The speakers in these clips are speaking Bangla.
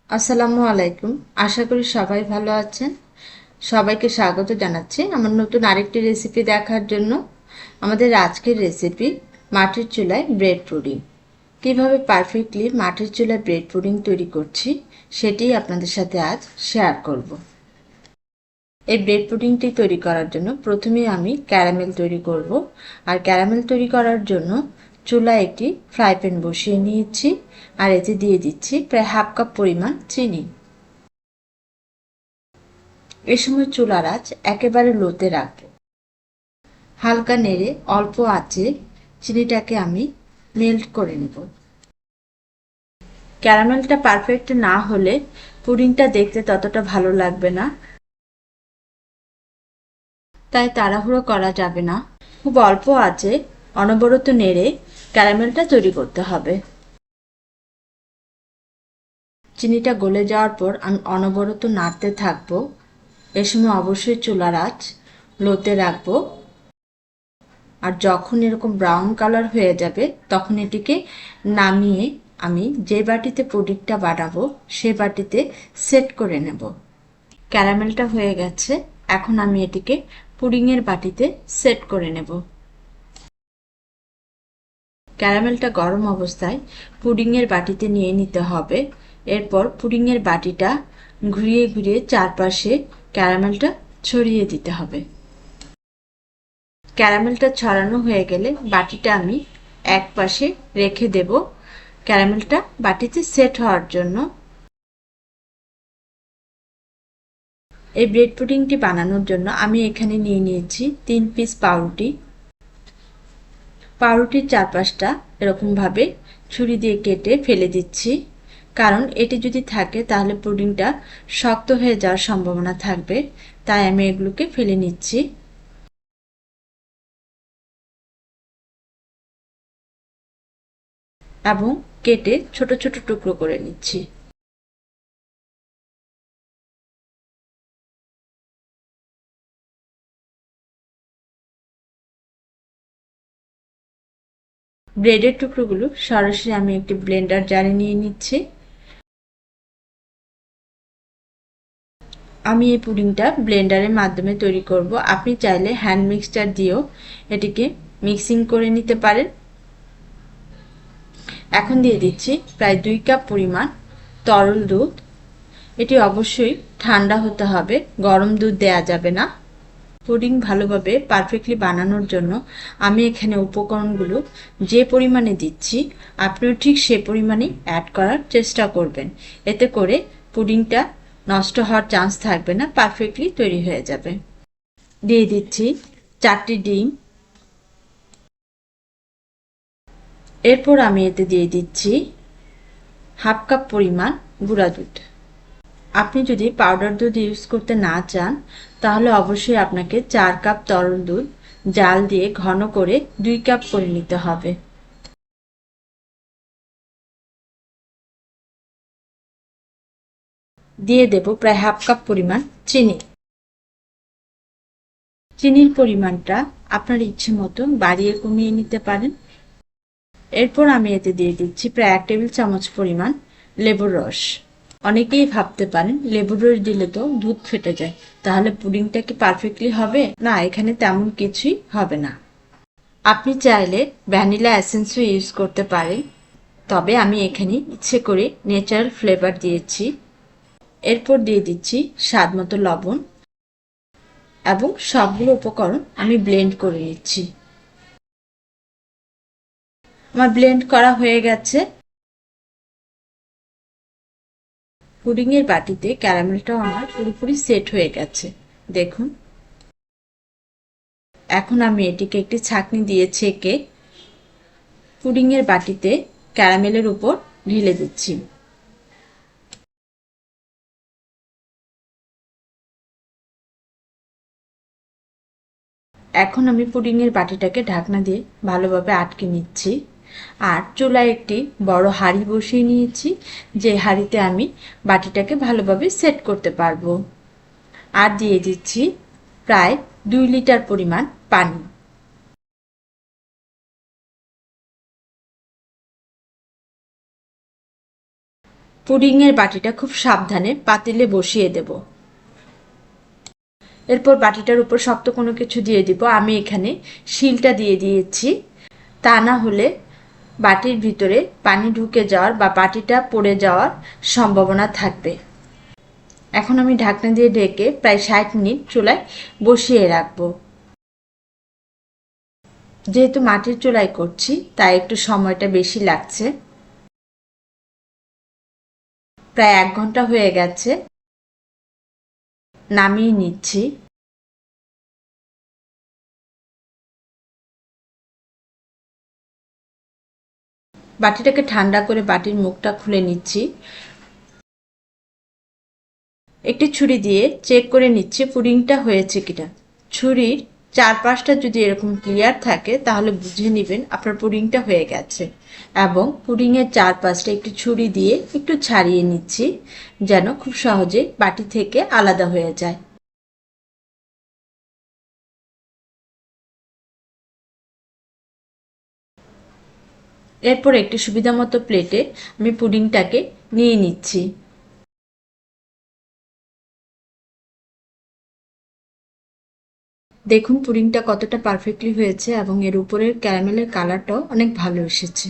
আসসালামু আলাইকুম। আশা করি সবাই ভালো আছেন। সবাইকে স্বাগত জানাচ্ছি আমার নতুন আরেকটি রেসিপি দেখার জন্য। আমাদের আজকের রেসিপি মাটির চুলায় ব্রেড পুডিং। কীভাবে পারফেক্টলি মাটির চুলায় ব্রেড পুডিং তৈরি করছি সেটি আপনাদের সাথে আজ শেয়ার করব। এই ব্রেড পুডিংটি তৈরি করার জন্য প্রথমে আমি ক্যারামেল তৈরি করব। আর ক্যারামেল তৈরি করার জন্য চুলায় একটি ফ্রাই প্যান বসিয়ে নিয়েছি আর এতে দিয়ে দিচ্ছি প্রায় হাফ কাপ পরিমাণ চিনি। এ সময় চুলার আঁচ একেবারে লোতে রাখবো। হালকা নেড়ে অল্প আঁচে চিনিটাকে আমি মেল্ট করে নেব। ক্যারামেলটা পারফেক্ট না হলে পুডিংটা দেখতে ততটা ভালো লাগবে না, তাই তাড়াহুড়ো করা যাবে না। খুব অল্প আঁচে অনবরত নেড়ে ক্যারামেলটা তৈরি করতে হবে। চিনিটা গলে যাওয়ার পর আমি অনবরত নাড়তে থাকবো। এ সময় অবশ্যই চুলার আঁচ লোতে রাখবো। আর যখন এরকম ব্রাউন কালার হয়ে যাবে তখন এটিকে নামিয়ে আমি যে বাটিতে পুডিংটা বানাবো সে বাটিতে সেট করে নেব। ক্যারামেলটা হয়ে গেছে, এখন আমি এটিকে পুডিংয়ের বাটিতে সেট করে নেব। ক্যারামেলটা গরম অবস্থায় পুডিংয়ের বাটিতে নিয়ে নিতে হবে। এরপর পুডিংয়ের বাটিটা ঘুরিয়ে ঘুরিয়ে চারপাশে ক্যারামেলটা ছড়িয়ে দিতে হবে। ক্যারামেলটা ছড়ানো হয়ে গেলে বাটিটা আমি এক পাশে রেখে দেব ক্যারামেলটা বাটিতে সেট হওয়ার জন্য। এই ব্রেড পুডিংটি বানানোর জন্য আমি এখানে নিয়ে নিয়েছি 3 পিস পাউরুটি। পাউরুটির চারপাশটা এরকমভাবে ছুরি দিয়ে কেটে ফেলে দিচ্ছি, কারণ এটি যদি থাকে তাহলে পুডিংটা শক্ত হয়ে যাওয়ার সম্ভাবনা থাকবে, তাই আমি এগুলোকে ফেলে নিচ্ছি। এবং কেটে ছোট ছোট টুকরো করে নিচ্ছি। ব্রেডের টুকরোগুলো সরাসরি আমি একটি ব্লেন্ডার জারে নিয়ে নিচ্ছি। আমি এই পুডিংটা ব্লেন্ডারের মাধ্যমে তৈরি করব। আপনি চাইলে হ্যান্ড মিক্সচার দিয়েও এটিকে মিক্সিং করে নিতে পারেন। এখন দিয়ে দিচ্ছি প্রায় 2 কাপ পরিমাণ তরল দুধ। এটি অবশ্যই ঠান্ডা হতে হবে, গরম দুধ দেয়া যাবে না। পুডিং ভালোভাবে পারফেক্টলি বানানোর জন্য আমি এখানে উপকরণগুলো যে পরিমাণে দিচ্ছি আপনিও ঠিক সে পরিমাণে অ্যাড করার চেষ্টা করবেন। এতে করে পুডিংটা নষ্ট হওয়ার চান্স থাকবে না, পারফেক্টলি তৈরি হয়ে যাবে। দিয়ে দিচ্ছি 4টি ডিম। এরপর আমি এতে দিয়ে দিচ্ছি হাফ কাপ পরিমাণ গুঁড়া দুধ। আপনি যদি পাউডার দুধ ইউজ করতে না চান তাহলে অবশ্যই আপনাকে 4 কাপ তরল দুধ জাল দিয়ে ঘন করে 2 কাপ করে নিতে হবে। দিয়ে দেব প্রায় হাফ কাপ পরিমাণ চিনি। চিনির পরিমাণটা আপনার ইচ্ছে মতো বাড়িয়ে কমিয়ে নিতে পারেন। এরপর আমি এতে দিয়ে দিচ্ছি প্রায় 1 টেবিল চামচ পরিমাণ লেবুর রস। অনেকেই ভাবতে পারেন লেবুর রস দিলে তো দুধ ফেটে যায়, তাহলে পুডিংটা কি পারফেক্টলি হবে? না, এখানে তেমন কিছুই হবে না। আপনি চাইলে ভ্যানিলা এসেন্সও ইউজ করতে পারেন, তবে আমি এখানে ইচ্ছে করে ন্যাচারাল ফ্লেভার দিয়েছি। এরপর দিয়ে দিচ্ছি স্বাদ মতো লবণ এবং সবগুলো উপকরণ আমি ব্লেন্ড করে নিচ্ছি। আমার ব্লেন্ড করা হয়ে গেছে। পুডিংয়ের বাটিতে ক্যারামেলটাও আমার পুরোপুরি সেট হয়ে গেছে, দেখুন। এখন আমি এটিকে একটি ছাঁকনি দিয়ে ছেঁকে পুডিংয়ের বাটিতে ক্যারামেলের উপর ঢেলে দিচ্ছি। এখন আমি পুডিংয়ের বাটিটাকে ঢাকনা দিয়ে ভালোভাবে আটকে নিচ্ছি। আর চুলায় একটি বড় হাঁড়ি বসিয়ে নিয়েছি, যে হাঁড়িতে আমি বাটিটাকে ভালোভাবে সেট করতে পারবো। আর দিয়ে দিচ্ছি প্রায় 2 লিটার পরিমাণ পানি। পুডিংয়ের বাটিটা খুব সাবধানে পাতিলে বসিয়ে দেব। এরপর বাটিটার উপর শক্ত কোনো কিছু দিয়ে দিব। আমি এখানে শিলটা দিয়ে দিয়েছি, তা না হলে বাটির ভিতরে পানি ঢুকে যাওয়ার বা বাটিটা পড়ে যাওয়ার সম্ভাবনা থাকবে। এখন আমি ঢাকনা দিয়ে ঢেকে প্রায় 60 মিনিট চুলায় বসিয়ে রাখবো। যেহেতু মাটির চুলায় করছি তাই একটু সময়টা বেশি লাগছে। প্রায় 1 ঘন্টা হয়ে গেছে, নামিয়ে নিচ্ছি। বাটিটাকে ঠান্ডা করে বাটির মুখটা খুলে নিচ্ছি। একটি ছুরি দিয়ে চেক করে নিচ্ছি পুডিংটা হয়েছে কিনা। ছুরির চারপাশটা যদি এরকম ক্লিয়ার থাকে তাহলে বুঝে নেবেন আপনার পুডিংটা হয়ে গেছে। এবং পুডিংয়ের চারপাশটা একটু ছুরি দিয়ে একটু ছাড়িয়ে নিচ্ছি যেন খুব সহজে বাটি থেকে আলাদা হয়ে যায়। এরপর একটি সুবিধামতো প্লেটে আমি পুডিংটাকে নিয়ে নিচ্ছি। দেখুন পুডিংটা কতটা পারফেক্টলি হয়েছে এবং এর উপরের ক্যারামেলের কালারটাও অনেক ভালো এসেছে।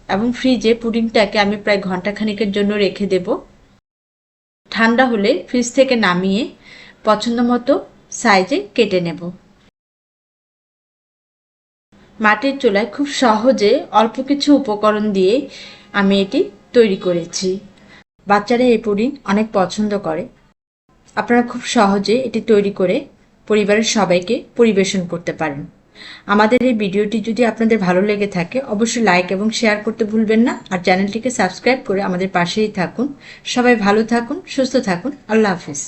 এবং ফ্রিজে পুডিংটাকে আমি প্রায় ঘন্টাখানেকের জন্য রেখে দেব। ঠান্ডা হলে ফ্রিজ থেকে নামিয়ে পছন্দ মতো সাইজে কেটে নেব। মাটির চুলায় খুব সহজে অল্প কিছু উপকরণ দিয়ে আমি এটি তৈরি করেছি। বাচ্চারা এই পুডিং অনেক পছন্দ করে। আপনারা খুব সহজে এটি তৈরি করে পরিবারের সবাইকে পরিবেশন করতে পারেন। আমাদের এই ভিডিওটি যদি আপনাদের ভালো লেগে থাকে অবশ্যই লাইক এবং শেয়ার করতে ভুলবেন না। আর চ্যানেলটিকে সাবস্ক্রাইব করে আমাদের পাশেই থাকুন। সবাই ভালো থাকুন, সুস্থ থাকুন। আল্লাহ হাফিজ।